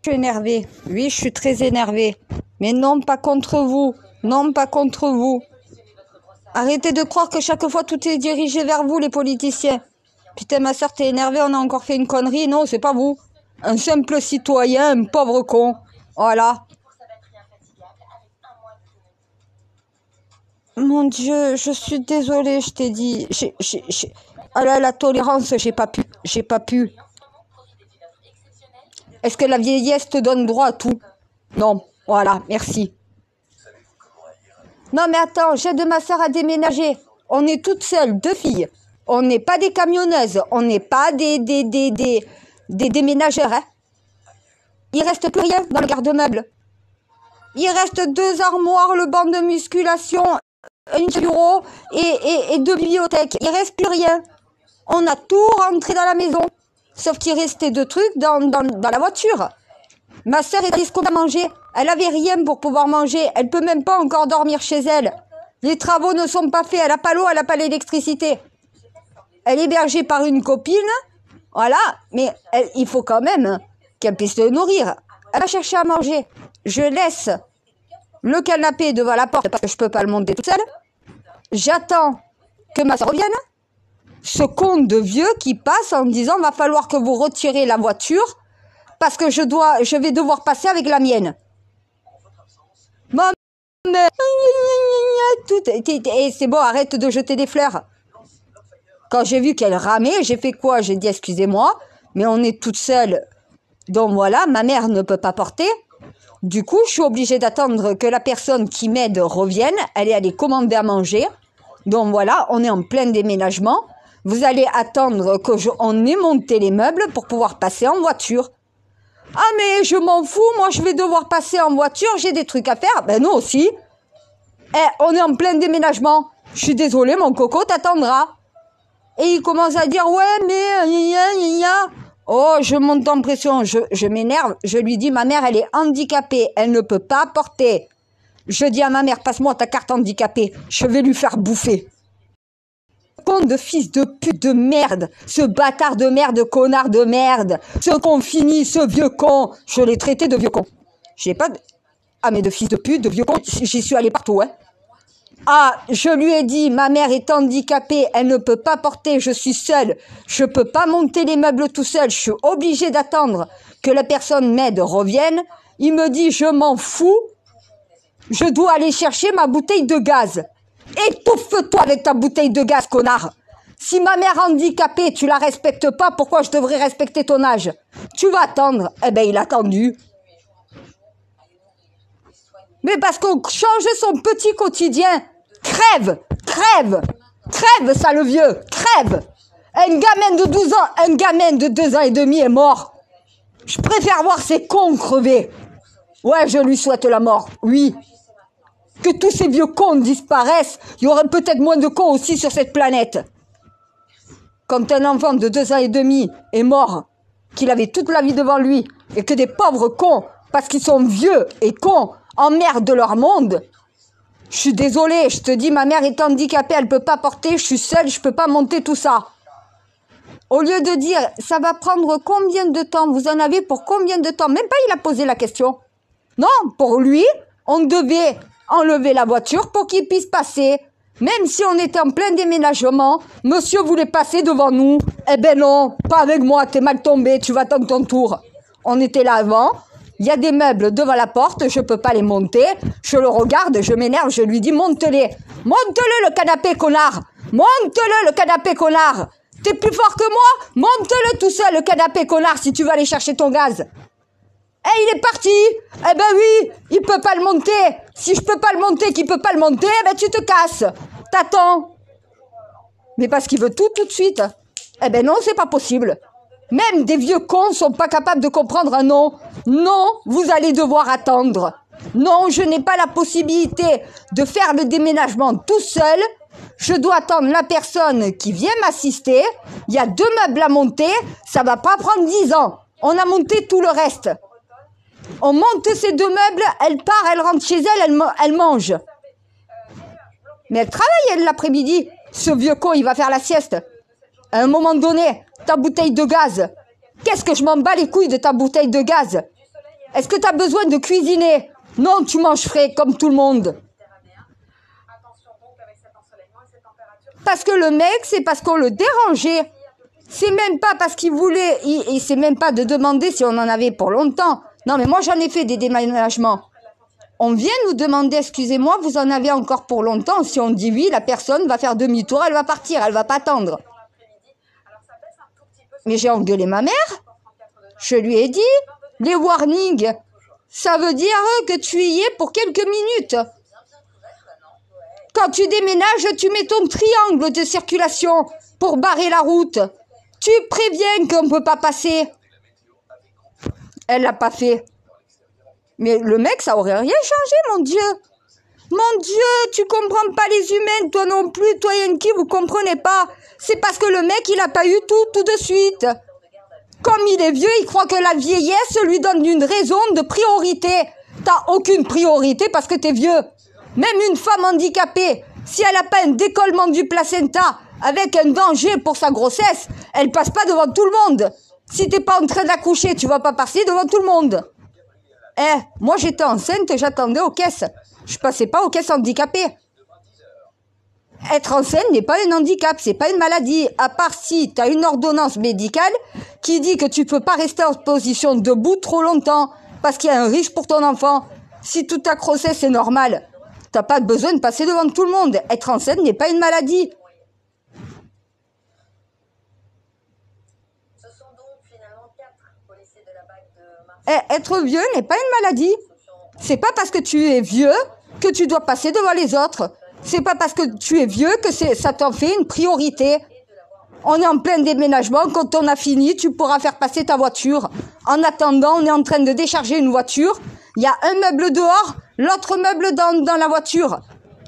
Je suis énervée. Oui, je suis très énervée. Mais non, pas contre vous. Non, pas contre vous. Arrêtez de croire que chaque fois tout est dirigé vers vous, les politiciens. Putain, ma soeur, t'es énervée, on a encore fait une connerie. Non, c'est pas vous. Un simple citoyen, un pauvre con. Voilà. Mon Dieu, je suis désolée, je t'ai dit. Ah là, la tolérance, j'ai pas pu. J'ai pas pu. Est-ce que la vieillesse te donne droit à tout? Non. Voilà, merci. Non, mais attends, j'aide ma soeur à déménager. On est toutes seules, 2 filles. On n'est pas des camionneuses. On n'est pas des déménageurs. Hein. Il reste plus rien dans le garde-meuble. Il reste 2 armoires, le banc de musculation, un bureau et 2 bibliothèques. Il reste plus rien. On a tout rentré dans la maison. Sauf qu'il restait 2 trucs dans la voiture. Ma soeur est allée se à manger. Elle avait rien pour pouvoir manger. Elle peut même pas encore dormir chez elle. Les travaux ne sont pas faits. Elle n'a pas l'eau, elle n'a pas l'électricité. Elle est hébergée par une copine. Voilà. Mais il faut quand même qu'elle puisse se nourrir. Elle va chercher à manger. Je laisse le canapé devant la porte parce que je peux pas le monter toute seule. J'attends que ma soeur revienne. Ce con de vieux qui passe en disant va falloir que vous retirez la voiture parce que je vais devoir passer avec la mienne. Maman, et c'est bon, arrête de jeter des fleurs. Quand j'ai vu qu'elle ramait, j'ai fait quoi? J'ai dit excusez-moi, mais on est toutes seules. Donc voilà, ma mère ne peut pas porter. Du coup, je suis obligée d'attendre que la personne qui m'aide revienne. Elle est allée commander à manger. Donc voilà, on est en plein déménagement. Vous allez attendre qu'on ait monté les meubles pour pouvoir passer en voiture. Ah mais je m'en fous, moi je vais devoir passer en voiture, j'ai des trucs à faire. Ben nous aussi. On est en plein déménagement. Je suis désolée, mon coco t'attendra. Et il commence à dire ouais mais oh, je monte en pression, je m'énerve. Je lui dis ma mère elle est handicapée, elle ne peut pas porter. Je dis à ma mère passe-moi ta carte handicapée, je vais lui faire bouffer. Con de fils de pute de merde, ce bâtard de merde, connard de merde, ce con fini, ce vieux con, je l'ai traité de vieux con. J'ai pas de... Ah mais de fils de pute, de vieux con, j'y suis allée partout, hein. Ah, je lui ai dit, ma mère est handicapée, elle ne peut pas porter, je suis seule, je peux pas monter les meubles tout seul, je suis obligée d'attendre que la personne m'aide revienne. Il me dit, je m'en fous, je dois aller chercher ma bouteille de gaz. Étouffe-toi avec ta bouteille de gaz, connard. Si ma mère handicapée, tu la respectes pas, pourquoi je devrais respecter ton âge? Tu vas attendre. Eh ben, il a attendu. Mais parce qu'on change son petit quotidien. Crève, crève, crève, ça le vieux, crève. Un gamin de 12 ans, un gamin de 2 ans et demi est mort. Je préfère voir ces cons crever. Ouais, je lui souhaite la mort, oui. Que tous ces vieux cons disparaissent, il y aurait peut-être moins de cons aussi sur cette planète. Quand un enfant de 2 ans et demi est mort, qu'il avait toute la vie devant lui, et que des pauvres cons, parce qu'ils sont vieux et cons, emmerdent leur monde, je suis désolée, je te dis, ma mère est handicapée, elle peut pas porter, je suis seule, je peux pas monter tout ça. Au lieu de dire, ça va prendre combien de temps, vous en avez pour combien de temps, même pas il a posé la question. Non, pour lui, on devait enlever la voiture pour qu'il puisse passer. Même si on était en plein déménagement, monsieur voulait passer devant nous. Eh ben non, pas avec moi, t'es mal tombé, tu vas attendre ton tour. On était là avant, il y a des meubles devant la porte, je peux pas les monter. Je le regarde, je m'énerve, je lui dis monte-les. Monte-le le canapé, connard. Monte-le le canapé, connard. T'es plus fort que moi? Monte-le tout seul le canapé, connard, si tu vas aller chercher ton gaz. Eh, il est parti. Eh ben oui, il peut pas le monter. Si je peux pas le monter, qu'il peut pas le monter, eh ben tu te casses. T'attends. Mais parce qu'il veut tout de suite. Eh ben non, c'est pas possible. Même des vieux cons sont pas capables de comprendre un non. Non, vous allez devoir attendre. Non, je n'ai pas la possibilité de faire le déménagement tout seul. Je dois attendre la personne qui vient m'assister. Il y a 2 meubles à monter. Ça va pas prendre 10 ans. On a monté tout le reste. On monte ces 2 meubles, elle part, elle rentre chez elle, elle mange. Mais elle travaille, elle, l'après-midi. Ce vieux con, il va faire la sieste. À un moment donné, ta bouteille de gaz. Qu'est-ce que je m'en bats les couilles de ta bouteille de gaz? Est-ce que tu as besoin de cuisiner? Non, tu manges frais comme tout le monde. Parce que le mec, c'est parce qu'on le dérangeait. C'est même pas parce qu'il voulait, c'est même pas de demander si on en avait pour longtemps. Non, mais moi, j'en ai fait des déménagements. On vient nous demander, excusez-moi, vous en avez encore pour longtemps. Si on dit oui, la personne va faire demi-tour, elle va partir, elle va pas attendre. Mais j'ai engueulé ma mère. Je lui ai dit, les warnings, ça veut dire que tu y es pour quelques minutes. Quand tu déménages, tu mets ton triangle de circulation pour barrer la route. Tu préviens qu'on ne peut pas passer. Elle l'a pas fait. Mais le mec, ça aurait rien changé, mon Dieu. Mon Dieu, tu comprends pas les humains, toi non plus, toi Yankee, vous comprenez pas. C'est parce que le mec, il a pas eu tout de suite. Comme il est vieux, il croit que la vieillesse lui donne une raison de priorité. T'as aucune priorité parce que t'es vieux. Même une femme handicapée, si elle n'a pas un décollement du placenta avec un danger pour sa grossesse, elle passe pas devant tout le monde. Si t'es pas en train d'accoucher, tu vas pas passer devant tout le monde. Moi j'étais enceinte, j'attendais aux caisses. Je passais pas aux caisses handicapées. Être enceinte n'est pas un handicap, c'est pas une maladie. À part si tu as une ordonnance médicale qui dit que tu peux pas rester en position debout trop longtemps parce qu'il y a un risque pour ton enfant. Si toute ta grossesse est normale, t'as pas besoin de passer devant tout le monde. Être enceinte n'est pas une maladie. Ce sont donc finalement 4 policiers de la BAC de Marseille. Être vieux n'est pas une maladie. C'est pas parce que tu es vieux que tu dois passer devant les autres. C'est pas parce que tu es vieux que ça t'en fait une priorité. On est en plein déménagement. Quand on a fini, tu pourras faire passer ta voiture. En attendant, on est en train de décharger une voiture. Il y a un meuble dehors, l'autre meuble dans la voiture.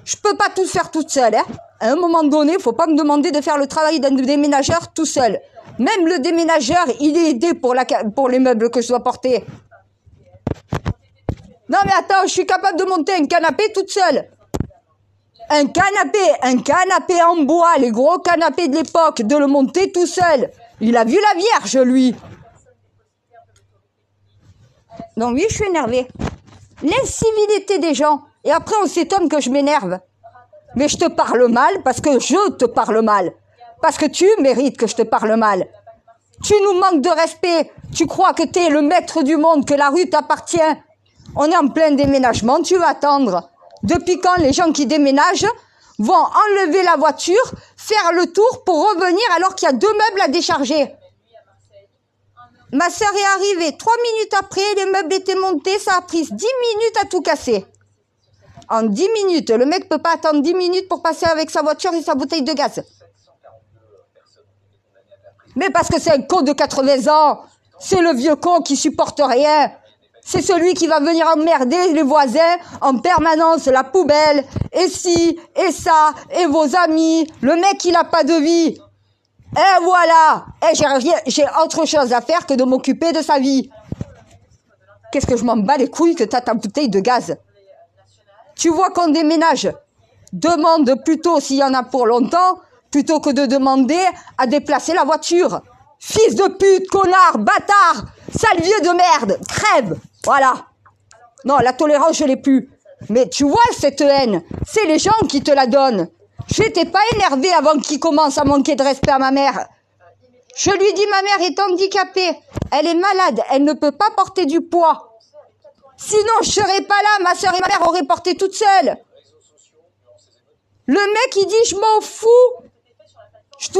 Je peux pas tout faire toute seule. Hein. À un moment donné, faut pas me demander de faire le travail d'un déménageur tout seul. Même le déménageur, il est aidé pour les meubles que je dois porter. Non mais attends, je suis capable de monter un canapé toute seule. Un canapé en bois, les gros canapés de l'époque, de le monter tout seul. Il a vu la Vierge, lui. Donc oui, je suis énervée. L'incivilité des gens. Et après, on s'étonne que je m'énerve. Mais je te parle mal parce que je te parle mal. Parce que tu mérites que je te parle mal. Tu nous manques de respect. Tu crois que tu es le maître du monde, que la rue t'appartient. On est en plein déménagement, tu vas attendre. Depuis quand les gens qui déménagent vont enlever la voiture, faire le tour pour revenir alors qu'il y a 2 meubles à décharger? Ma sœur est arrivée 3 minutes après, les meubles étaient montés, ça a pris 10 minutes à tout casser. En 10 minutes, le mec peut pas attendre 10 minutes pour passer avec sa voiture et sa bouteille de gaz. Mais parce que c'est un con de 80 ans, c'est le vieux con qui supporte rien. C'est celui qui va venir emmerder les voisins en permanence, la poubelle, et ci, et ça, et vos amis. Le mec, il a pas de vie. Et voilà. Et j'ai autre chose à faire que de m'occuper de sa vie. Qu'est-ce que je m'en bats les couilles que t'as ta bouteille de gaz? Tu vois qu'on déménage. Demande plutôt s'il y en a pour longtemps, plutôt que de demander à déplacer la voiture. Fils de pute, connard, bâtard, sale vieux de merde, crève. Voilà. Non, la tolérance, je l'ai plus. Mais tu vois cette haine, c'est les gens qui te la donnent. J'étais pas énervée avant qu'il commence à manquer de respect à ma mère. Je lui dis, ma mère est handicapée. Elle est malade, elle ne peut pas porter du poids. Sinon, je serais pas là, ma soeur et ma mère auraient porté toutes seules. Le mec, il dit, je m'en fous. Je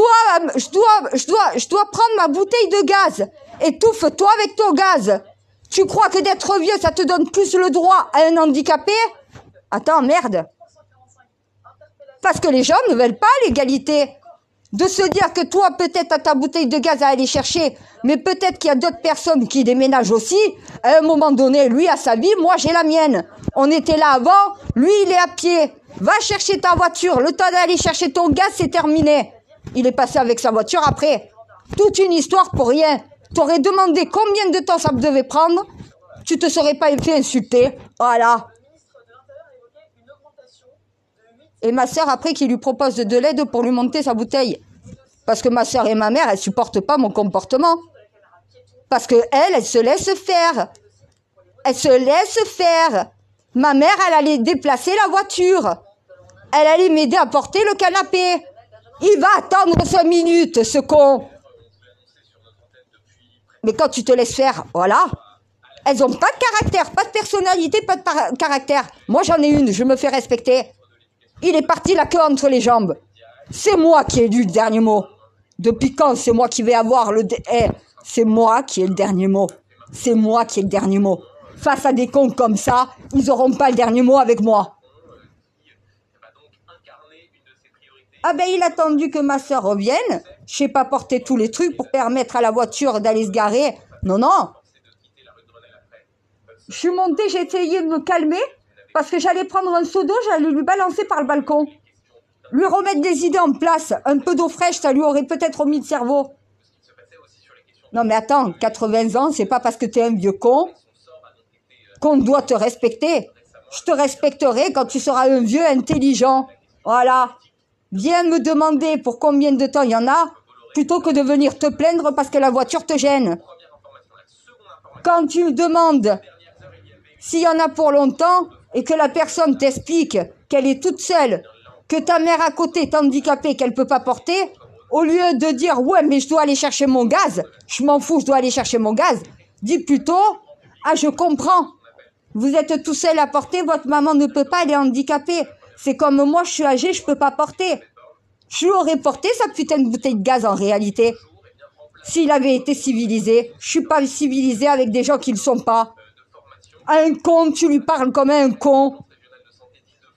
dois prendre ma bouteille de gaz. Étouffe-toi avec ton gaz. Tu crois que d'être vieux, ça te donne plus le droit à un handicapé? Attends, merde. Parce que les gens ne veulent pas l'égalité. De se dire que toi, peut-être, t'as ta bouteille de gaz à aller chercher, mais peut-être qu'il y a d'autres personnes qui déménagent aussi. À un moment donné, lui a sa vie, moi j'ai la mienne. On était là avant, lui il est à pied. Va chercher ta voiture, le temps d'aller chercher ton gaz, c'est terminé. Il est passé avec sa voiture après. Toute une histoire pour rien. T'aurais demandé combien de temps ça devait prendre, tu te serais pas fait insulter. Voilà. Et ma sœur, après, qui lui propose de l'aide pour lui monter sa bouteille. Parce que ma sœur et ma mère, elles supportent pas mon comportement. Parce que elle se laisse faire. Elle se laisse faire. Ma mère, elle allait déplacer la voiture. Elle allait m'aider à porter le canapé. Il va attendre 5 minutes, ce con. Mais quand tu te laisses faire, voilà. Elles n'ont pas de caractère, pas de personnalité, pas de caractère. Moi, j'en ai une, je me fais respecter. Il est parti la queue entre les jambes. C'est moi qui ai lu le dernier mot. Depuis quand c'est moi qui vais avoir le... c'est moi qui ai le dernier mot. C'est moi qui ai le dernier mot. Face à des cons comme ça, ils n'auront pas le dernier mot avec moi. Ah ben, il a attendu que ma soeur revienne. Je sais pas porter tous les trucs pour permettre à la voiture d'aller se garer. Non, non. Je suis montée, j'ai essayé de me calmer parce que j'allais prendre un seau d'eau, j'allais lui balancer par le balcon. Lui remettre des idées en place. Un peu d'eau fraîche, ça lui aurait peut-être remis le cerveau. Non mais attends, 80 ans, c'est pas parce que t'es un vieux con qu'on doit te respecter. Je te respecterai quand tu seras un vieux intelligent. Voilà. Viens me demander pour combien de temps il y en a, plutôt que de venir te plaindre parce que la voiture te gêne. Quand tu me demandes s'il y en a pour longtemps et que la personne t'explique qu'elle est toute seule, que ta mère à côté est handicapée, qu'elle ne peut pas porter, au lieu de dire « ouais, mais je dois aller chercher mon gaz, je m'en fous, je dois aller chercher mon gaz », dis plutôt « ah, je comprends, vous êtes tout seul à porter, votre maman ne peut pas, elle est handicapée. C'est comme moi, je suis âgée, je peux pas porter. » Je lui aurais porté sa putain de bouteille de gaz en réalité. S'il avait été civilisé, je suis pas civilisée avec des gens qui ne le sont pas. Un con, tu lui parles comme un con.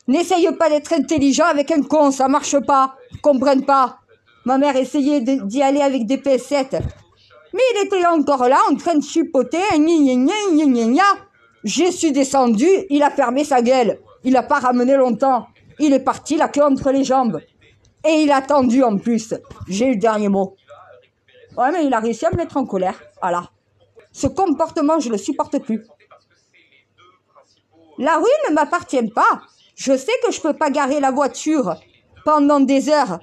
N'essaye pas d'être intelligent avec un con, ça marche pas. Ils comprennent pas. Ma mère essayait d'y aller avec des PS7. Mais il était encore là, en train de chipoter. Je suis descendue, il a fermé sa gueule. Il n'a pas ramené longtemps. Il est parti, la queue entre les jambes. Et il a attendu en plus. J'ai eu le dernier mot. Ouais, mais il a réussi à me mettre en colère. Voilà. Ce comportement, je ne le supporte plus. La rue ne m'appartient pas. Je sais que je peux pas garer la voiture pendant des heures.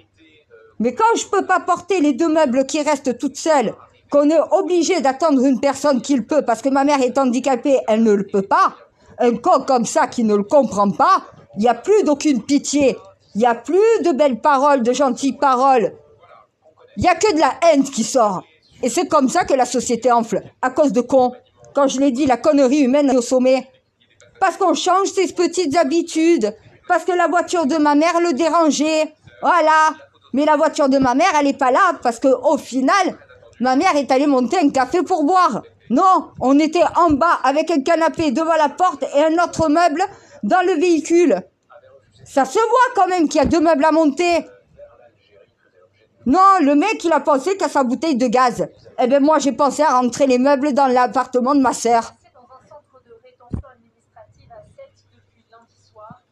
Mais quand je peux pas porter les 2 meubles qui restent toutes seules, qu'on est obligé d'attendre une personne qui le peut, parce que ma mère est handicapée, elle ne le peut pas, un con comme ça qui ne le comprend pas, il n'y a plus d'aucune pitié. Il n'y a plus de belles paroles, de gentilles paroles. Il n'y a que de la haine qui sort. Et c'est comme ça que la société enfle, à cause de cons. Quand je l'ai dit, la connerie humaine est au sommet. Parce qu'on change ses petites habitudes. Parce que la voiture de ma mère le dérangeait. Voilà. Mais la voiture de ma mère, elle n'est pas là. Parce qu'au final, ma mère est allée monter un café pour boire. Non, on était en bas avec un canapé devant la porte et un autre meuble dans le véhicule. Ça se voit quand même qu'il y a 2 meubles à monter. Non, le mec, il a pensé qu'à sa bouteille de gaz. Eh ben moi, j'ai pensé à rentrer les meubles dans l'appartement de ma sœur.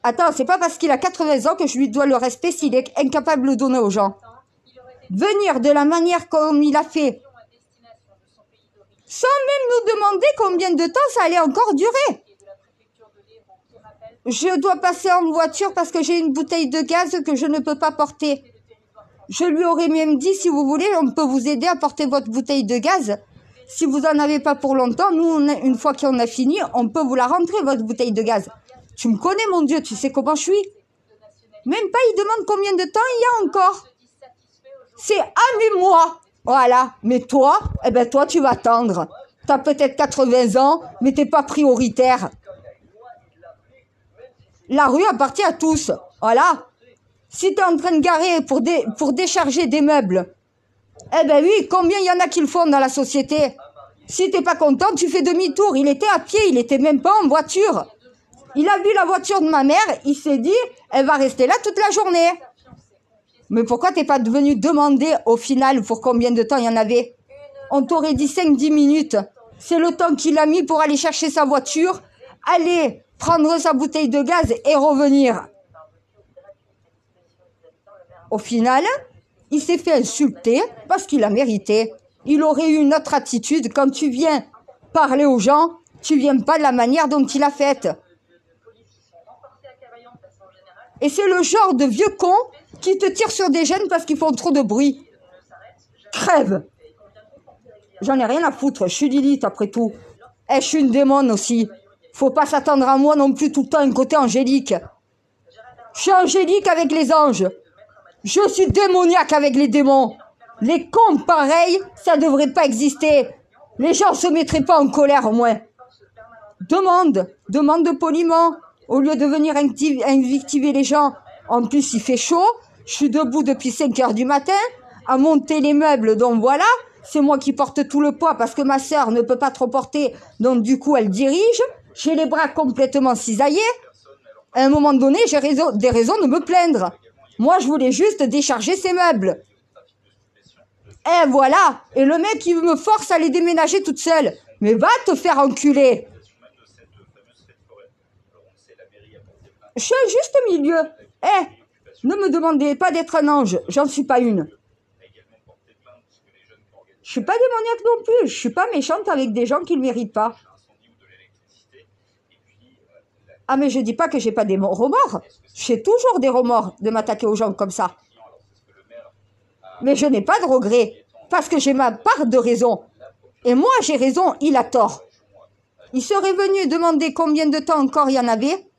Attends, c'est pas parce qu'il a 80 ans que je lui dois le respect s'il est incapable de le donner aux gens. Venir de la manière comme il a fait, sans même nous demander combien de temps ça allait encore durer. Je dois passer en voiture parce que j'ai une bouteille de gaz que je ne peux pas porter. Je lui aurais même dit, si vous voulez, on peut vous aider à porter votre bouteille de gaz. Si vous n'en avez pas pour longtemps, nous, une fois qu'on a fini, on peut vous la rentrer, votre bouteille de gaz. Tu me connais, mon Dieu, tu sais comment je suis. Même pas, il demande combien de temps il y a encore. C'est un mois. Voilà. Mais toi, eh ben toi, tu vas attendre. Tu as peut-être 80 ans, mais t'es pas prioritaire. La rue appartient à tous. Voilà. Si tu es en train de garer pour décharger des meubles, eh ben oui, combien il y en a qui le font dans la société? Si t'es pas content, tu fais demi-tour. Il était à pied, il était même pas en voiture. Il a vu la voiture de ma mère, il s'est dit, elle va rester là toute la journée. Mais pourquoi t'es pas venu demander au final pour combien de temps il y en avait? On t'aurait dit 5-10 minutes. C'est le temps qu'il a mis pour aller chercher sa voiture, aller prendre sa bouteille de gaz et revenir. Au final, il s'est fait insulter parce qu'il a mérité. Il aurait eu une autre attitude. Quand tu viens parler aux gens, tu viens pas de la manière dont il a faite. Et c'est le genre de vieux con qui te tire sur des jeunes parce qu'ils font trop de bruit. Crève! J'en ai rien à foutre, je suis Lilith après tout. Eh, je suis une démon aussi. Faut pas s'attendre à moi non plus tout le temps un côté angélique. Je suis angélique avec les anges. Je suis démoniaque avec les démons. Les cons pareils, ça devrait pas exister. Les gens se mettraient pas en colère au moins. Demande poliment, au lieu de venir invectiver les gens. En plus, il fait chaud, je suis debout depuis 5 heures du matin, à monter les meubles, donc voilà, c'est moi qui porte tout le poids parce que ma sœur ne peut pas trop porter, donc du coup, elle dirige. J'ai les bras complètement cisaillés. À un moment donné, j'ai des raisons de me plaindre. Moi, je voulais juste décharger ces meubles. Et voilà. Et le mec, il me force à les déménager toute seule. Mais va te faire enculer. Je suis un juste milieu. Ne me demandez pas d'être un ange. J'en suis pas une. Je suis pas démoniaque non plus. Je suis pas méchante avec des gens qui ne le méritent pas. Ah, mais je dis pas que j'ai pas des remords. J'ai toujours des remords de m'attaquer aux gens comme ça. Mais je n'ai pas de regrets. Parce que j'ai ma part de raison. Et moi, j'ai raison, il a tort. Il serait venu demander combien de temps encore il y en avait.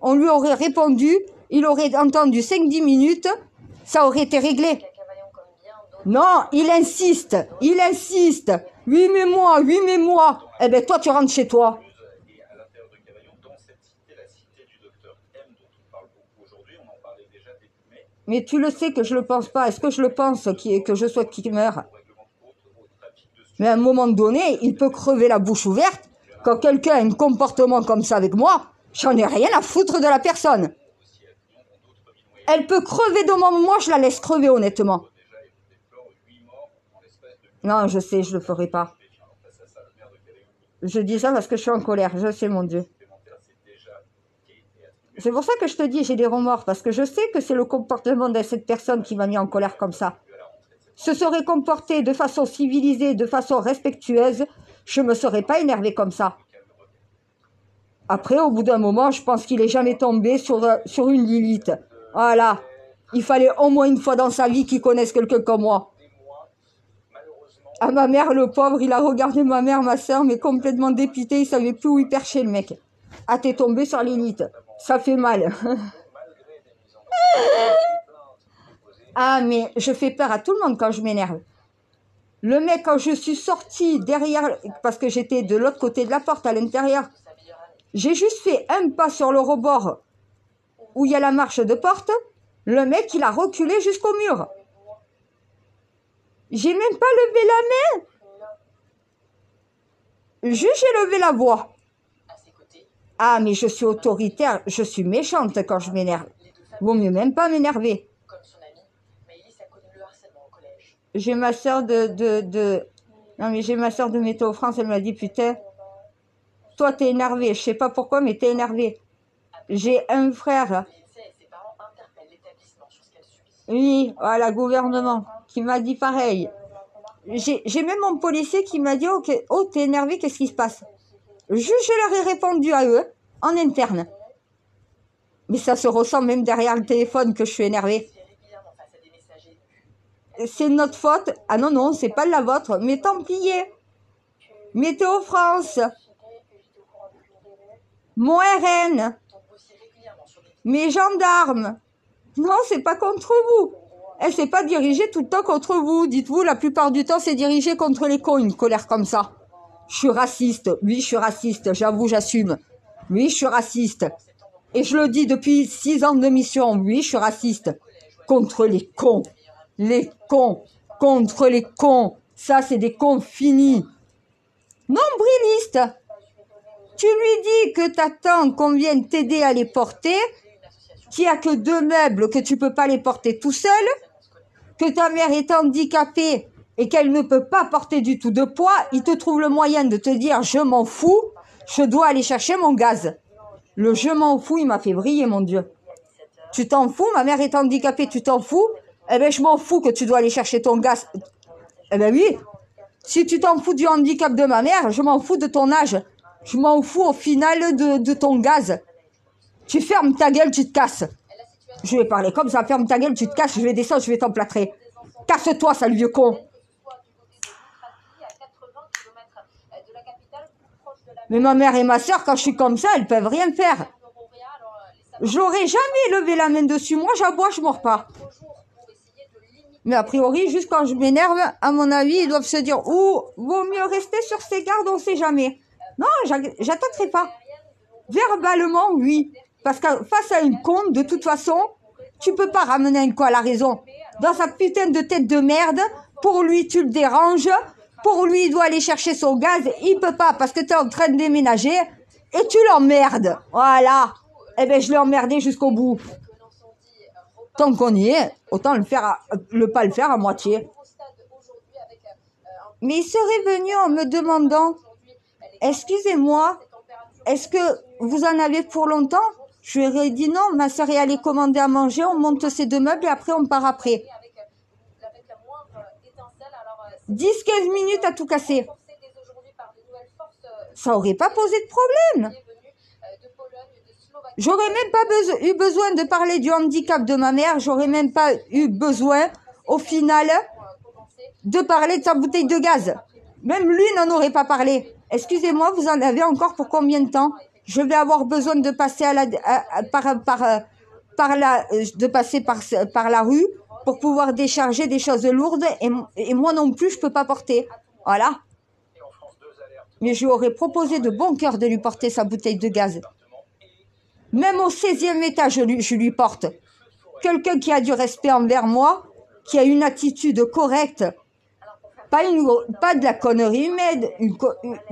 On lui aurait répondu. Il aurait entendu 5-10 minutes. Ça aurait été réglé. Non, il insiste. Il insiste. Oui, mais moi, oui, mais moi. Eh bien, toi, tu rentres chez toi. Mais tu le sais que je le pense pas. Est-ce que je le pense que je souhaite qu'il meure? Mais à un moment donné, il peut crever la bouche ouverte. Quand quelqu'un a un comportement comme ça avec moi, j'en ai rien à foutre de la personne. Elle peut crever devant moi, je la laisse crever honnêtement. Non, je sais, je le ferai pas. Je dis ça parce que je suis en colère, je sais mon Dieu. C'est pour ça que je te dis, j'ai des remords, parce que je sais que c'est le comportement de cette personne qui m'a mis en colère comme ça. Se serait comporté de façon civilisée, de façon respectueuse, je ne me serais pas énervée comme ça. Après, au bout d'un moment, je pense qu'il n'est jamais tombé sur une Lilith. Voilà. Il fallait au moins une fois dans sa vie qu'il connaisse quelqu'un comme moi. À ma mère, le pauvre, il a regardé ma mère, ma soeur, mais complètement dépité, il savait plus où il perchait le mec. Ah, t'es tombé sur Lilith. Ça fait mal. Ah, mais je fais peur à tout le monde quand je m'énerve. Le mec, quand je suis sortie derrière, parce que j'étais de l'autre côté de la porte, à l'intérieur, j'ai juste fait un pas sur le rebord où il y a la marche de porte. Le mec, il a reculé jusqu'au mur. J'ai même pas levé la main. Juste, j'ai levé la voix. Ah, mais je suis autoritaire, je suis méchante quand je m'énerve. Vaut mieux même pas m'énerver. J'ai ma soeur Non, mais j'ai ma soeur de Météo France, elle m'a dit, putain, toi, t'es énervé. Je sais pas pourquoi, mais t'es énervé. J'ai un frère. Oui, voilà, gouvernement, qui m'a dit pareil. J'ai même mon policier qui m'a dit, ok, oh, t'es énervé, qu'est-ce qui se passe? Juste, je leur ai répondu à eux, en interne. Mais ça se ressent même derrière le téléphone que je suis énervée. C'est notre faute. Ah non, non, c'est pas de la vôtre. Mais tant pis. Météo France. Mon RN. Mes gendarmes. Non, c'est pas contre vous. Elle s'est pas dirigée tout le temps contre vous. Dites-vous, la plupart du temps, c'est dirigé contre les cons, une colère comme ça. Je suis raciste. Oui, je suis raciste. J'avoue, j'assume. Oui, je suis raciste. Et je le dis depuis 6 ans de mission. Oui, je suis raciste. Contre les cons. Les cons. Contre les cons. Ça, c'est des cons finis. Nombriliste. Tu lui dis que t'attends qu'on vienne t'aider à les porter, qu'il n'y a que 2 meubles, que tu peux pas les porter tout seul, que ta mère est handicapée et qu'elle ne peut pas porter du tout de poids, il te trouve le moyen de te dire « je m'en fous, je dois aller chercher mon gaz ». Le « je m'en fous », il m'a fait briller, mon Dieu. Tu t'en fous, ma mère est handicapée, tu t'en fous? Eh bien, je m'en fous que tu dois aller chercher ton gaz. Eh bien oui, si tu t'en fous du handicap de ma mère, je m'en fous de ton âge. Je m'en fous au final de ton gaz. Tu fermes ta gueule, tu te casses. Je vais parler comme ça, ferme ta gueule, tu te casses, je vais descendre, je vais t'emplâtrer. Casse-toi, sale vieux con. Mais ma mère et ma sœur, quand je suis comme ça, elles peuvent rien faire. J'aurais jamais levé la main dessus. Moi, j'aboie, je mords pas. Mais a priori, juste quand je m'énerve, à mon avis, ils doivent se dire, ouh, vaut mieux rester sur ses gardes, on sait jamais. Non, j'attaquerai pas. Verbalement, oui. Parce que face à une conne, de toute façon, tu peux pas ramener un quoi à la raison. Dans sa putain de tête de merde, pour lui, tu le déranges. Pour lui, il doit aller chercher son gaz. Il peut pas parce que tu es en train de déménager et tu l'emmerdes. Voilà. Eh ben, je l'ai emmerdé jusqu'au bout. Tant qu'on y est, autant pas le faire à moitié. Mais il serait venu en me demandant, excusez-moi, est-ce que vous en avez pour longtemps? Je lui aurais dit non, ma sœur est allée commander à manger, on monte ces 2 meubles et après on part après. 10-15 minutes à tout casser. Ça aurait pas posé de problème. J'aurais même pas eu besoin de parler du handicap de ma mère. J'aurais même pas eu besoin, au final, de parler de sa bouteille de gaz. Même lui n'en aurait pas parlé. Excusez-moi, vous en avez encore pour combien de temps? Je vais avoir besoin de passer par la rue pour pouvoir décharger des choses lourdes et moi non plus, je peux pas porter. Voilà. Mais je lui aurais proposé de bon cœur de lui porter sa bouteille de gaz. Même au 16e étage, je lui porte. Quelqu'un qui a du respect envers moi, qui a une attitude correcte, pas de la connerie, mais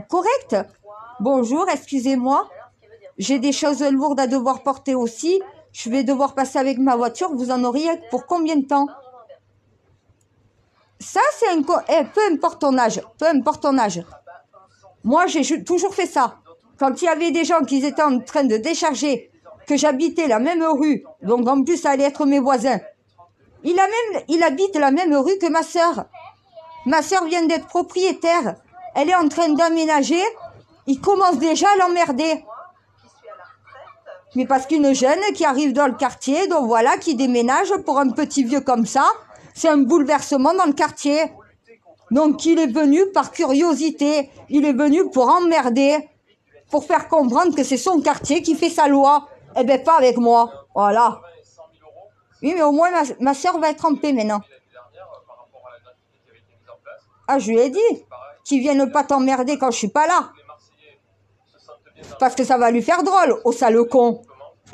correcte. Bonjour, excusez-moi, j'ai des choses lourdes à devoir porter aussi. Je vais devoir passer avec ma voiture. Vous en auriez pour combien de temps? Ça, c'est peu importe ton âge, peu importe ton âge. Moi, j'ai toujours fait ça. Quand il y avait des gens qui étaient en train de décharger, que j'habitais la même rue, donc en plus, ça allait être mes voisins. Il habite la même rue que ma sœur. Ma sœur vient d'être propriétaire. Elle est en train d'aménager. Il commence déjà à l'emmerder. Mais parce qu'une jeune qui arrive dans le quartier, donc voilà, qui déménage pour un petit vieux comme ça, c'est un bouleversement dans le quartier. Donc il est venu par curiosité. Il est venu pour emmerder. Pour faire comprendre que c'est son quartier qui fait sa loi. Eh ben, pas avec moi. Voilà. Oui, mais au moins, ma sœur va être en paix maintenant. Ah, je lui ai dit qu'ils viennent pas t'emmerder quand je suis pas là. Parce que ça va lui faire drôle, au sale con.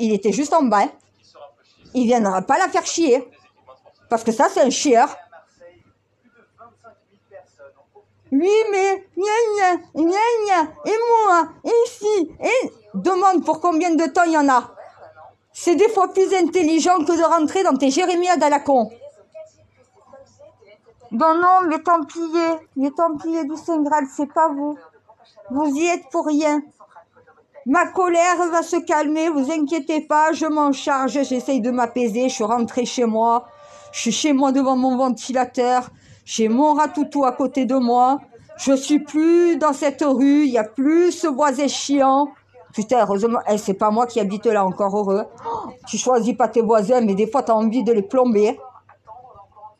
Il était juste en bas. Hein. Il viendra pas la faire chier. Parce que ça, c'est un chieur. Oui, mais, gna gna, gna gna, et moi, et ici, et... Demande pour combien de temps il y en a. C'est des fois plus intelligent que de rentrer dans tes jérémiades à la con. Bon non, les Templiers du Saint Graal, c'est pas vous. Vous y êtes pour rien. Ma colère va se calmer, vous inquiétez pas, je m'en charge, j'essaye de m'apaiser, je suis rentrée chez moi. Je suis chez moi devant mon ventilateur. J'ai mon ratoutou à côté de moi. Je suis plus dans cette rue. Il n'y a plus ce voisin chiant. Putain, heureusement, c'est pas moi qui habite là, encore heureux. Oh, tu choisis pas tes voisins, mais des fois, tu as envie de les plomber.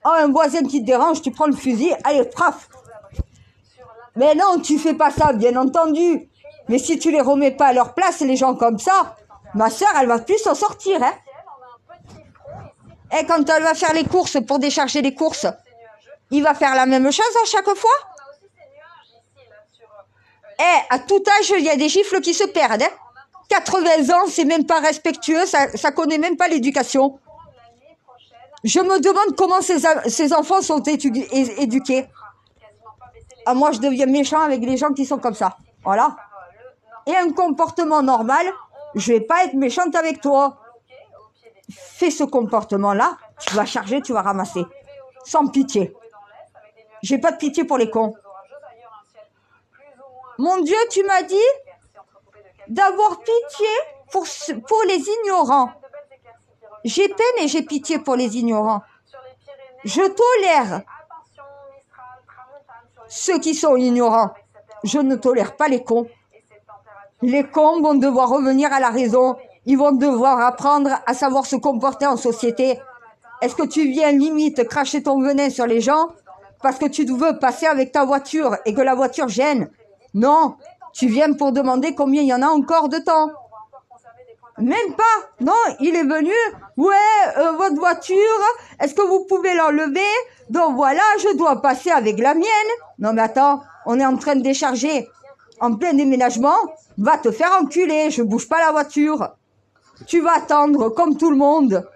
Oh, un voisin qui te dérange, tu prends le fusil, allez, fraf. Mais non, tu fais pas ça, bien entendu. Mais si tu les remets pas à leur place, les gens comme ça, ma soeur, elle va plus s'en sortir, hein. Et quand elle va faire les courses pour décharger les courses, il va faire la même chose à chaque fois. À tout âge, il y a des gifles qui se perdent. Hein. 80 ans, c'est même pas respectueux, ça connaît même pas l'éducation. Je me demande comment ces enfants sont éduqués. Ah, moi, je deviens méchant avec les gens qui sont comme ça. Voilà. Et un comportement normal, je vais pas être méchante avec toi. Fais ce comportement-là, tu vas charger, tu vas ramasser. Sans pitié. J'ai pas de pitié pour les cons. Mon Dieu, tu m'as dit d'avoir pitié pour les ignorants. J'ai peine et j'ai pitié pour les ignorants. Je tolère ceux qui sont ignorants. Je ne tolère pas les cons. Les cons vont devoir revenir à la raison. Ils vont devoir apprendre à savoir se comporter en société. Est-ce que tu viens limite cracher ton venin sur les gens parce que tu veux passer avec ta voiture et que la voiture gêne? Non. Tu viens pour demander combien il y en a encore de temps. Même pas. Non, il est venu. Ouais, votre voiture, est-ce que vous pouvez l'enlever? Donc voilà, je dois passer avec la mienne. Non mais attends, on est en train de décharger. En plein déménagement, va te faire enculer. Je bouge pas la voiture. Tu vas attendre comme tout le monde.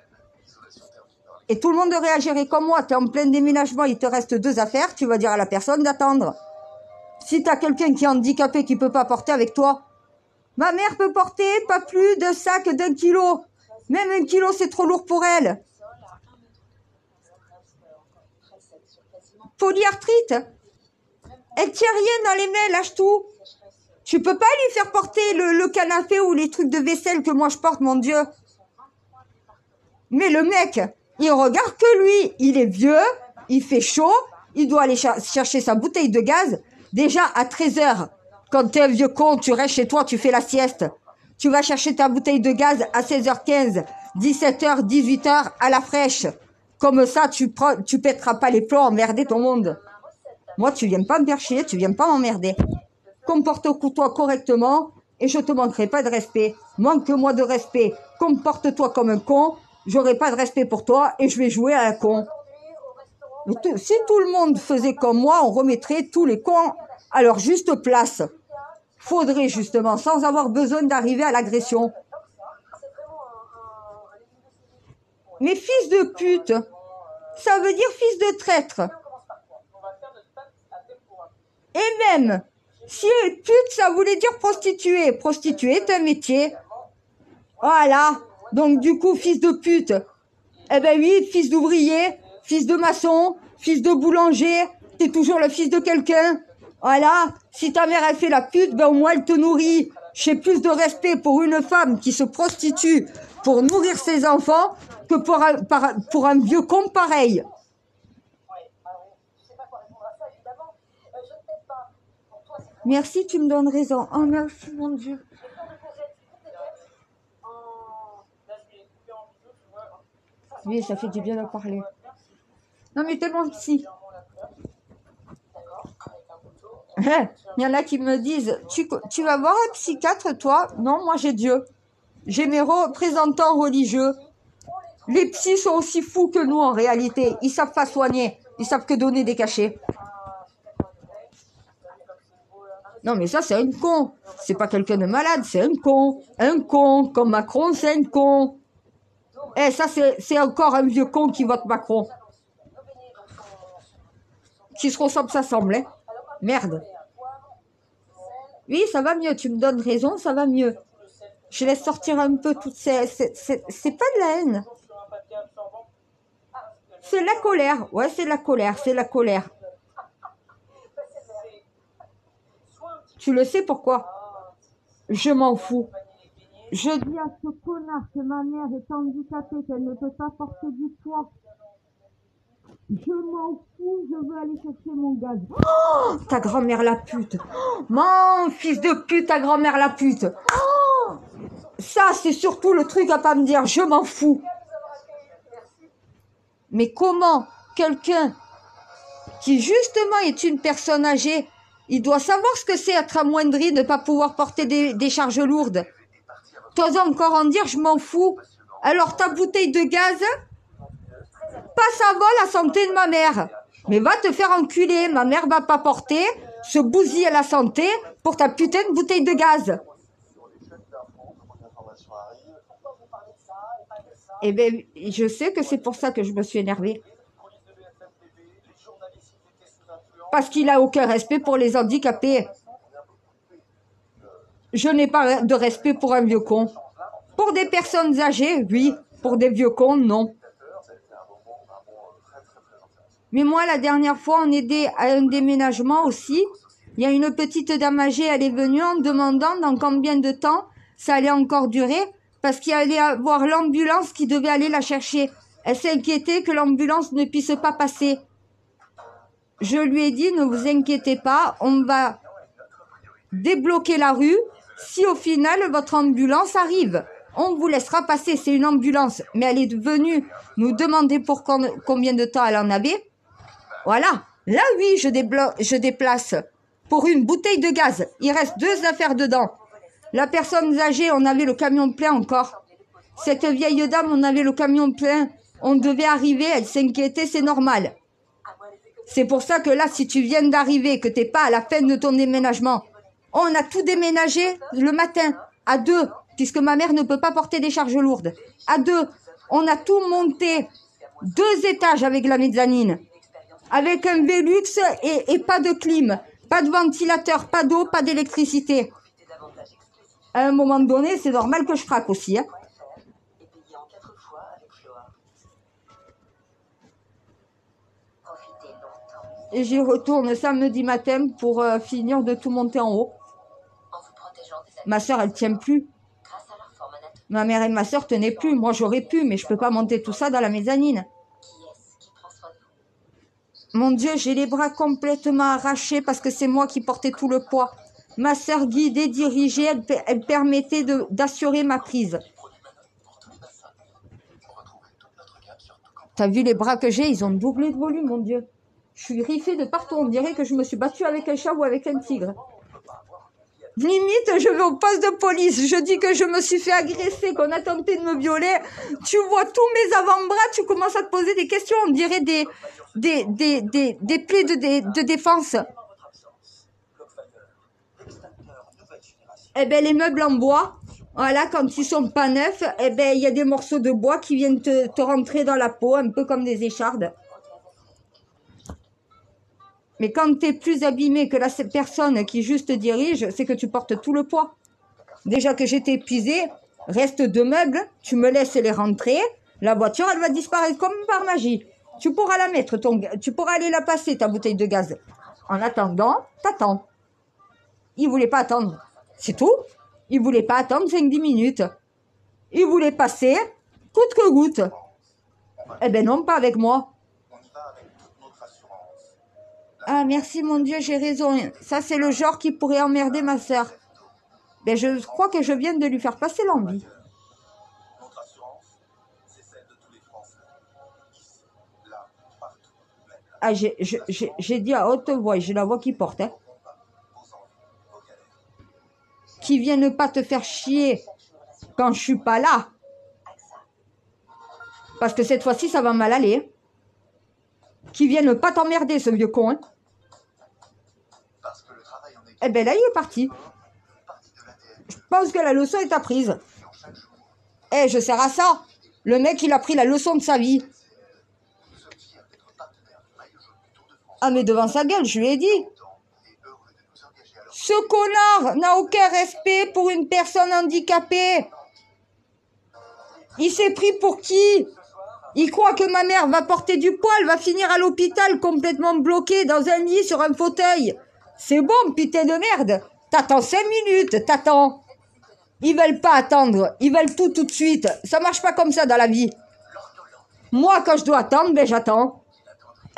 Et tout le monde réagirait comme moi. Tu es en plein déménagement, il te reste 2 affaires. Tu vas dire à la personne d'attendre. Si tu as quelqu'un qui est handicapé, qui peut pas porter avec toi, ma mère peut porter pas plus de sac d'1 kilo. Même 1 kilo, c'est trop lourd pour elle. Polyarthrite. Elle tient rien dans les mains, lâche tout. Tu peux pas lui faire porter le canapé ou les trucs de vaisselle que moi je porte, mon Dieu. Mais le mec, il regarde que lui. Il est vieux, il fait chaud, il doit aller chercher sa bouteille de gaz. Déjà, à 13h, quand t'es un vieux con, tu restes chez toi, tu fais la sieste. Tu vas chercher ta bouteille de gaz à 16h15, 17h, 18h, à la fraîche. Comme ça, tu pèteras pas les plombs, emmerder ton monde. Moi, tu viens pas me faire chier, tu viens pas m'emmerder. Comporte-toi correctement et je te manquerai pas de respect. Manque-moi de respect. Comporte-toi comme un con, j'aurai pas de respect pour toi et je vais jouer à un con. Si tout le monde faisait comme moi, on remettrait tous les cons à leur juste place. Faudrait justement, sans avoir besoin d'arriver à l'agression. Mais fils de pute, ça veut dire fils de traître. Et même, si pute, ça voulait dire prostituée. Prostituée est un métier. Voilà. Donc du coup, fils de pute. Eh ben oui, fils d'ouvrier, fils de maçon, fils de boulanger. T'es toujours le fils de quelqu'un. Voilà. Si ta mère, elle fait la pute, ben au moins elle te nourrit. J'ai plus de respect pour une femme qui se prostitue pour nourrir ses enfants que pour un vieux con pareil. Merci, tu me donnes raison. Oh merci, mon Dieu. Oui, ça fait du bien de parler. Non, mais tellement si. Il y en a qui me disent, tu vas voir un psychiatre, toi? Non, moi j'ai Dieu. J'ai mes représentants religieux. Les psys sont aussi fous que nous en réalité. Ils savent pas soigner. Ils savent que donner des cachets. Non, mais ça, c'est un con. C'est pas quelqu'un de malade, c'est un con. Un con, comme Macron, c'est un con. Eh, ça, c'est encore un vieux con qui vote Macron. Qui se ressemble, ça semble, hein. Merde. Oui, ça va mieux, tu me donnes raison, ça va mieux. Je laisse sortir un peu toutes ces... C'est pas de la haine. C'est la colère. Ouais, c'est la colère, c'est la colère. Tu le sais pourquoi? Je m'en fous. Je dis à ce connard que ma mère est handicapée, qu'elle ne peut pas porter du poids. Je m'en fous, je veux aller chercher mon gaz. Oh, ta grand-mère la pute. Oh, mon fils de pute, ta grand-mère la pute. Oh, ça, c'est surtout le truc à pas me dire. Je m'en fous. Mais comment quelqu'un qui justement est une personne âgée, il doit savoir ce que c'est être amoindri, de ne pas pouvoir porter des charges lourdes. T'oses encore en dire, je m'en fous. Alors ta bouteille de gaz, pas ça va la santé de ma mère. Mais va te faire enculer, ma mère va pas porter, se bousiller la santé pour ta putain de bouteille de gaz. Eh ben, je sais que c'est pour ça que je me suis énervée. Parce qu'il a aucun respect pour les handicapés. Je n'ai pas de respect pour un vieux con. Pour des personnes âgées, oui. Pour des vieux cons, non. Mais moi, la dernière fois, on aidait à un déménagement aussi. Il y a une petite dame âgée, elle est venue en demandant dans combien de temps ça allait encore durer. Parce qu'il allait avoir l'ambulance qui devait aller la chercher. Elle s'est inquiétée que l'ambulance ne puisse pas passer. Je lui ai dit, ne vous inquiétez pas, on va débloquer la rue. Si au final, votre ambulance arrive, on vous laissera passer. C'est une ambulance. Mais elle est venue nous demander pour combien de temps elle en avait. Voilà. Là, oui, je déplace pour une bouteille de gaz. Il reste 2 affaires dedans. La personne âgée, on avait le camion plein encore. Cette vieille dame, on avait le camion plein. On devait arriver, elle s'inquiétait, c'est normal. C'est pour ça que là, si tu viens d'arriver, que tu n'es pas à la fin de ton déménagement, on a tout déménagé le matin, à 2, puisque ma mère ne peut pas porter des charges lourdes. À 2, on a tout monté, 2 étages avec la mezzanine, avec un Velux et pas de clim, pas de ventilateur, pas d'eau, pas d'électricité. À un moment donné, c'est normal que je craque aussi. Hein. Et j'y retourne samedi matin pour finir de tout monter en haut. Ma soeur, elle tient plus. Ma mère et ma soeur tenaient plus. Moi, j'aurais pu, mais je peux pas monter tout ça dans la mezzanine. Mon Dieu, j'ai les bras complètement arrachés parce que c'est moi qui portais tout le poids. Ma soeur guidait, dirigeait, elle permettait d'assurer ma prise. T'as vu les bras que j'ai? Ils ont doublé de volume, mon Dieu. Je suis griffée de partout. On dirait que je me suis battue avec un chat ou avec un tigre. Limite, je vais au poste de police. Je dis que je me suis fait agresser, qu'on a tenté de me violer. Tu vois tous mes avant-bras, tu commences à te poser des questions. On dirait des plaies de défense. Eh ben, les meubles en bois, voilà, quand ils sont pas neufs, eh ben, il y a des morceaux de bois qui viennent te rentrer dans la peau, un peu comme des échardes. Mais quand tu es plus abîmé que la personne qui juste dirige, c'est que tu portes tout le poids. Déjà que j'étais épuisée, reste 2 meubles, tu me laisses les rentrer, la voiture, elle va disparaître comme par magie. Tu pourras la mettre, tu pourras aller la passer, ta bouteille de gaz. En attendant, t'attends. Il voulait pas attendre. C'est tout. Il voulait pas attendre 5-10 minutes. Il voulait passer, coûte que coûte. Eh ben non, pas avec moi. Ah, merci mon Dieu, j'ai raison. Ça, c'est le genre qui pourrait emmerder ma soeur. Ben, je crois que je viens de lui faire passer l'envie. Ah, j'ai dit à haute voix, j'ai la voix qui porte. Hein. Qui viennent pas te faire chier quand je suis pas là. Parce que cette fois-ci, ça va mal aller. Qui viennent pas t'emmerder, ce vieux con. Hein. Eh ben là, il est parti. Je pense que la leçon est apprise. Eh, je sers à ça. Le mec, il a pris la leçon de sa vie. Ah, mais devant sa gueule, je lui ai dit. Ce connard n'a aucun respect pour une personne handicapée. Il s'est pris pour qui? Il croit que ma mère va porter du poids, elle va finir à l'hôpital complètement bloquée dans un lit sur un fauteuil. C'est bon, putain de merde. T'attends 5 minutes, t'attends. Ils veulent pas attendre, ils veulent tout de suite. Ça marche pas comme ça dans la vie. Moi, quand je dois attendre, ben j'attends.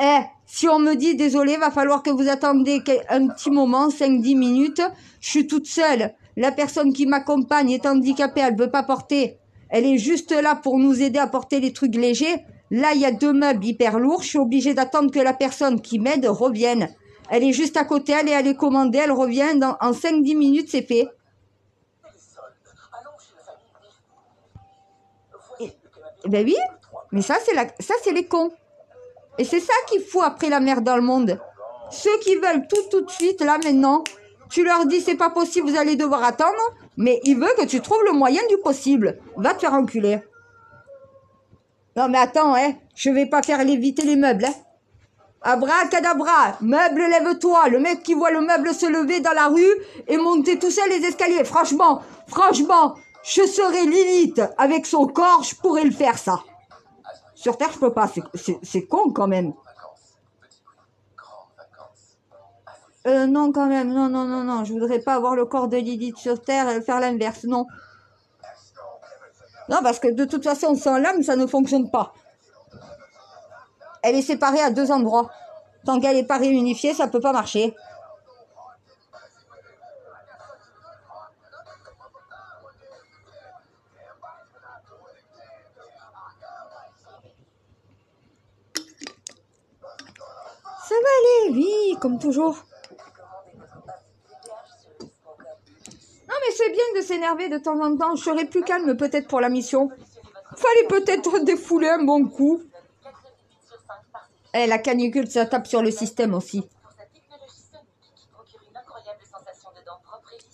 Eh, si on me dit, désolé, va falloir que vous attendez un petit moment, 5-10 minutes, je suis toute seule. La personne qui m'accompagne est handicapée, elle ne peut pas porter. Elle est juste là pour nous aider à porter les trucs légers. Là, il y a 2 meubles hyper lourds. Je suis obligée d'attendre que la personne qui m'aide revienne. Elle est juste à côté, elle est allée commander, elle revient. En 5-10 minutes, c'est fait. Ben oui, mais ça, c'est les cons. Et c'est ça qu'il faut après la merde dans le monde. Ceux qui veulent tout de suite, là, maintenant, tu leur dis, c'est pas possible, vous allez devoir attendre, mais ils veulent que tu trouves le moyen du possible. Va te faire enculer. Non, mais attends, hein, je vais pas faire léviter les meubles, hein. Abracadabra, meuble, lève-toi. Le mec qui voit le meuble se lever dans la rue et monter tout seul les escaliers. Franchement, je serais Lilith avec son corps, je pourrais le faire, ça. Sur Terre, je peux pas. C'est con, quand même. Non, quand même. Non. Je voudrais pas avoir le corps de Lilith sur Terre et faire l'inverse. Non. Non, parce que de toute façon, sans l'âme, ça ne fonctionne pas. Elle est séparée à 2 endroits. Tant qu'elle n'est pas réunifiée, ça peut pas marcher. Ça va aller, oui, comme toujours. s'énerver de temps en temps. Je serai plus calme peut-être pour la mission. Fallait peut-être défouler un bon coup. Eh, la canicule, ça tape sur le système aussi.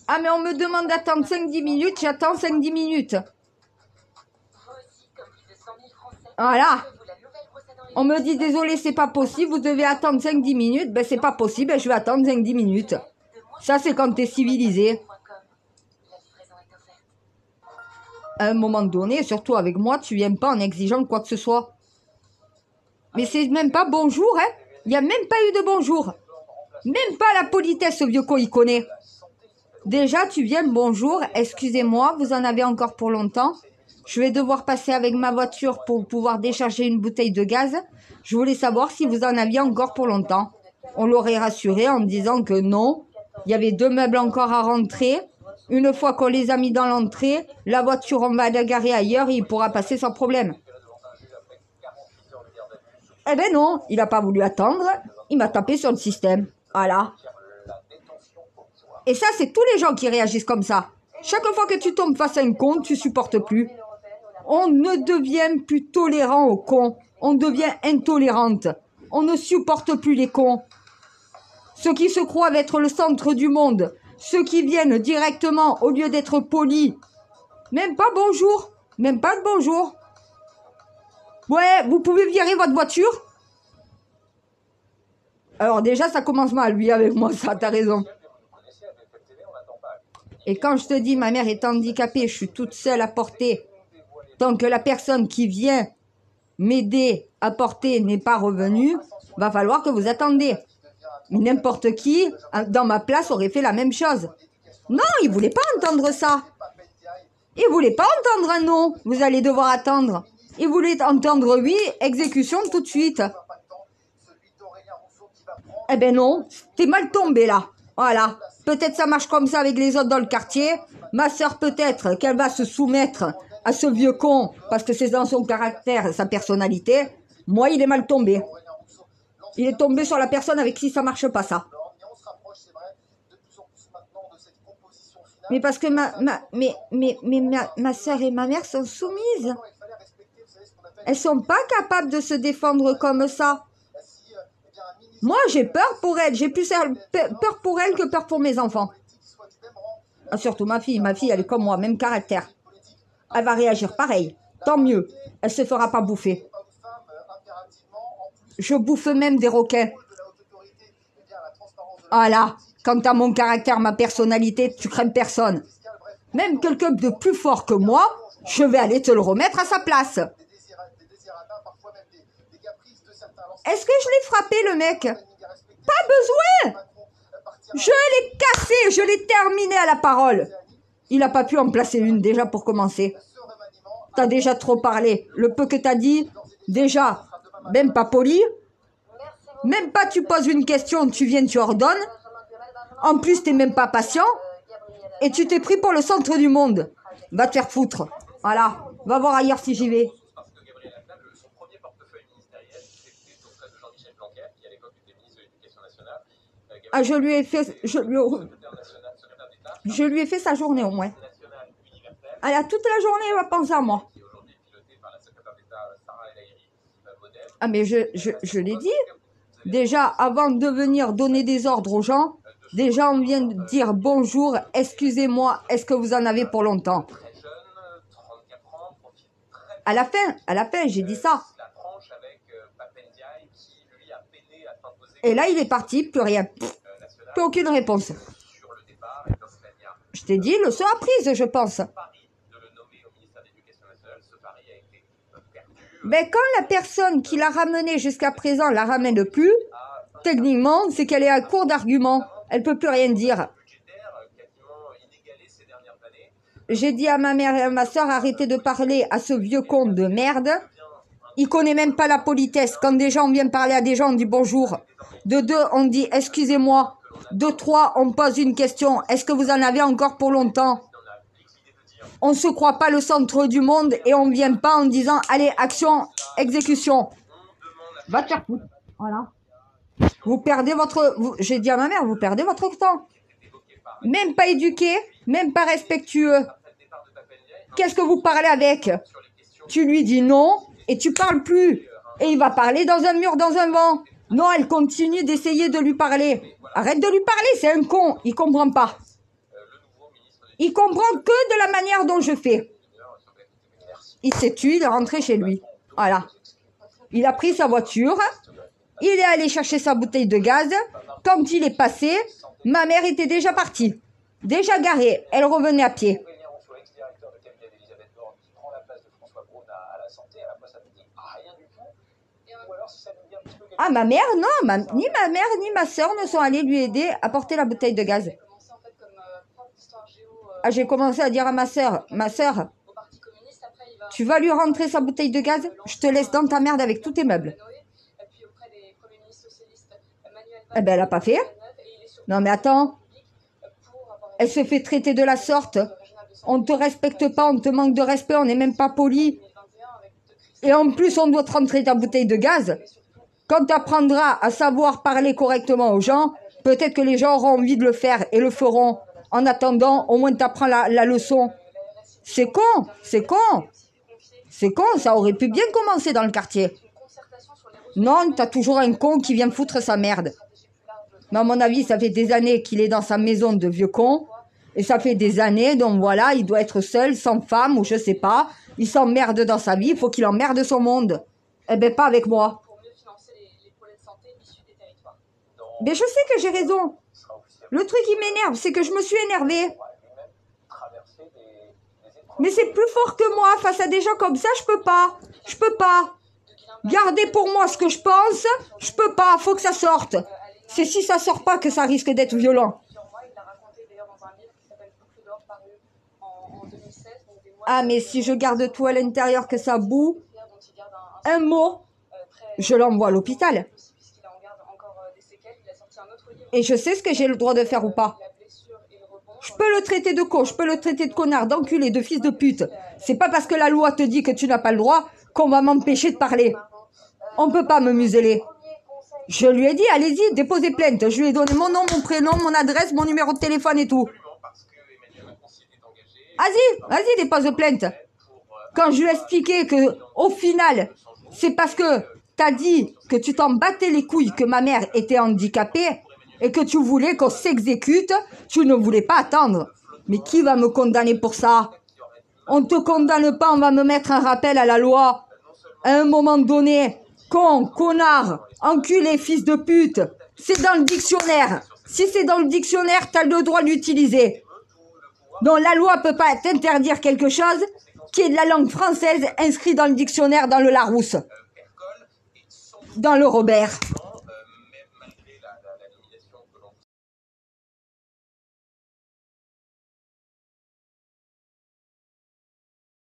Ah, mais on me demande d'attendre 5-10 minutes. J'attends 5-10 minutes. Voilà. On me dit, désolé, c'est pas possible. Vous devez attendre 5-10 minutes. Ben, c'est pas possible. Ben, je vais attendre 5-10 minutes. Ça, c'est quand t'es civilisé. À un moment donné, surtout avec moi, tu viens pas en exigeant quoi que ce soit. Mais c'est même pas bonjour, hein. Il n'y a même pas eu de bonjour. Même pas la politesse, ce vieux con, il connaît. Déjà, tu viens, bonjour, excusez-moi, vous en avez encore pour longtemps. Je vais devoir passer avec ma voiture pour pouvoir décharger une bouteille de gaz. Je voulais savoir si vous en aviez encore pour longtemps. On l'aurait rassuré en disant que non. Il y avait 2 meubles encore à rentrer. Une fois qu'on les a mis dans l'entrée, la voiture, on va la garer ailleurs et il pourra passer sans problème. Eh ben non, il n'a pas voulu attendre. Il m'a tapé sur le système. Voilà. Et ça, c'est tous les gens qui réagissent comme ça. Chaque fois que tu tombes face à un con, tu supportes plus. On ne devient plus tolérant aux cons. On devient intolérante. On ne supporte plus les cons. Ceux qui se croient être le centre du monde. Ceux qui viennent directement au lieu d'être polis. Même pas bonjour. Même pas de bonjour. Ouais, vous pouvez virer votre voiture? Alors déjà, ça commence mal, lui, avec moi, ça, t'as raison. Et quand je te dis, ma mère est handicapée, je suis toute seule à porter. Tant que la personne qui vient m'aider à porter n'est pas revenue, va falloir que vous attendez. N'importe qui, dans ma place, aurait fait la même chose. Non, il voulait pas entendre ça. Il voulait pas entendre un non. Vous allez devoir attendre. Il voulait entendre oui, exécution tout de suite. Eh ben non, t'es mal tombé là. Voilà. Peut-être ça marche comme ça avec les autres dans le quartier. Ma soeur, peut-être qu'elle va se soumettre à ce vieux con parce que c'est dans son caractère, sa personnalité. Moi, il est mal tombé. Il est tombé sur la personne avec qui ça marche pas, ça. Mais parce que ma soeur et ma mère sont soumises. Elles sont pas capables de se défendre comme ça. Moi, j'ai peur pour elles. J'ai plus peur pour elles que peur pour mes enfants. Ah, surtout ma fille. Ma fille, elle est comme moi, même caractère. Elle va réagir pareil. Tant mieux. Elle se fera pas bouffer. Je bouffe même des requins. Voilà. Quant à mon caractère, ma personnalité, tu crains personne. Même quelqu'un de plus fort que moi, je vais aller te le remettre à sa place. Est-ce que je l'ai frappé, le mec? Pas besoin. Je l'ai cassé, je l'ai terminé à la parole. Il n'a pas pu en placer une, déjà, pour commencer. T'as déjà trop parlé. Le peu que t'as dit, déjà, même pas poli. Même pas tu poses une question, tu viens, tu ordonnes. En plus, t'es même pas patient. Et tu t'es pris pour le centre du monde. Va te faire foutre. Voilà. Va voir ailleurs si j'y vais. Ah, je lui ai fait sa journée au moins. Elle a toute la journée, elle va penser à moi. Ah, mais je l'ai dit. Déjà, avant de venir donner des ordres aux gens, déjà on vient de dire bonjour, excusez-moi, est-ce que vous en avez pour longtemps? À la fin, j'ai dit ça. Et là, il est parti, plus rien. Plus aucune réponse. Je t'ai dit, le leçon apprise, je pense. Mais quand la personne qui l'a ramené jusqu'à présent la ramène plus, techniquement, c'est qu'elle est à court d'arguments. Elle peut plus rien dire. J'ai dit à ma mère et à ma soeur, arrêtez de parler à ce vieux con de merde. Il connaît même pas la politesse. Quand déjà on vient parler à des gens, on dit bonjour. De 2, on dit excusez-moi. De 3, on pose une question. Est-ce que vous en avez encore pour longtemps? On ne se croit pas le centre du monde et on ne vient pas en disant allez, action, exécution. Va te faire foutre. Voilà. Vous perdez votre... J'ai dit à ma mère, vous perdez votre temps. Même pas éduqué. Même pas respectueux. Qu'est-ce que vous parlez avec? Tu lui dis non et tu parles plus. Et il va parler dans un mur, dans un vent. Non, elle continue d'essayer de lui parler. Arrête de lui parler, c'est un con. Il comprend pas. Il comprend que de la manière dont je fais. Il s'est tué, il est rentré chez lui. Voilà. Il a pris sa voiture. Il est allé chercher sa bouteille de gaz. Quand il est passé, ma mère était déjà partie. Déjà garée. Elle revenait à pied. Aurélien Rousseau, ex-directeur de cabinet d'Elisabeth Borne, qui prend la place de François Braun à la santé, à la fois ça ne dit rien du tout. Ou alors si ça nous dit un petit peu quelque Ah, ma mère, non. Ni ma mère ni ma soeur ne sont allées lui aider à porter la bouteille de gaz. commencé en fait comme prof d'histoire géo Ah, j'ai commencé à dire à ma soeur, au Parti communiste. Après, il va tu vas lui rentrer sa bouteille de gaz? Je te laisse dans ta merde avec tous tes meubles. Noé, et puis auprès des premiers ministres socialistes, Manuel Eh ben, elle a pas fait. Valls, et il est surtout Non, mais attends. public pour avoir Elle se fait traiter de la sorte. On ne te respecte pas, on te manque de respect, on n'est même pas poli. 2021 avec de Christ Et en plus, on doit te rentrer ta bouteille de gaz. Quand tu apprendras à savoir parler correctement aux gens, peut-être que les gens auront envie de le faire et le feront. En attendant, au moins tu apprends la leçon. C'est con, c'est con. C'est con, ça aurait pu bien commencer dans le quartier. concertation sur les ressources Non, t'as toujours un con qui vient foutre sa merde. Mais à mon avis, ça fait des années qu'il est dans sa maison de vieux con. Et ça fait des années, donc voilà, il doit être seul, sans femme, ou je sais pas. Il s'emmerde dans sa vie, il faut qu'il emmerde son monde. Eh ben, pas avec moi. pour mieux financer les projets de santé issus des territoires. Mais je sais que j'ai raison. sera officiellement Le truc qui m'énerve, c'est que je me suis énervée. lui-même traverser des épreuves. Mais c'est plus fort que moi. Face à des gens comme ça, je peux pas. Je peux pas. Garder pour moi ce que je pense, je peux pas. Faut que ça sorte. C'est si ça sort pas que ça risque d'être violent. Plusieurs mois, il l'a raconté d'ailleurs dans un livre qui s'appelle Boucle d'or, paru en 2016. Donc des mois Ah, mais si je garde tout à l'intérieur que ça boue, dont il garde un un mot, très je l'envoie à l'hôpital. aussi, puisqu'il en garde encore des séquelles. Il a sorti un autre livre, Et je sais ce que j'ai le droit de faire ou pas. La blessure et le rebond. Je peux le traiter de con, je peux le traiter de connard, d'enculé, de fils de pute. C'est pas parce que la loi te dit que tu n'as pas le droit qu'on va m'empêcher de parler. On peut pas me museler. Je lui ai dit, allez-y, déposez plainte. Je lui ai donné mon nom, mon prénom, mon adresse, mon numéro de téléphone et tout. Parce que Emmanuel Macron s'y était engagé Vas-y, dépose plainte. Quand je lui ai expliqué que, au final, c'est parce que t'as dit que tu t'en battais les couilles que ma mère était handicapée et que tu voulais qu'on s'exécute, tu ne voulais pas attendre. Mais qui va me condamner pour ça? On te condamne pas, on va me mettre un rappel à la loi. À un moment donné, con, connard, enculé, fils de pute, c'est dans le dictionnaire. Si c'est dans le dictionnaire, t'as le droit de l'utiliser. Donc la loi peut pas t'interdire quelque chose qui est de la langue française inscrit dans le dictionnaire dans le Larousse. Dans le Robert.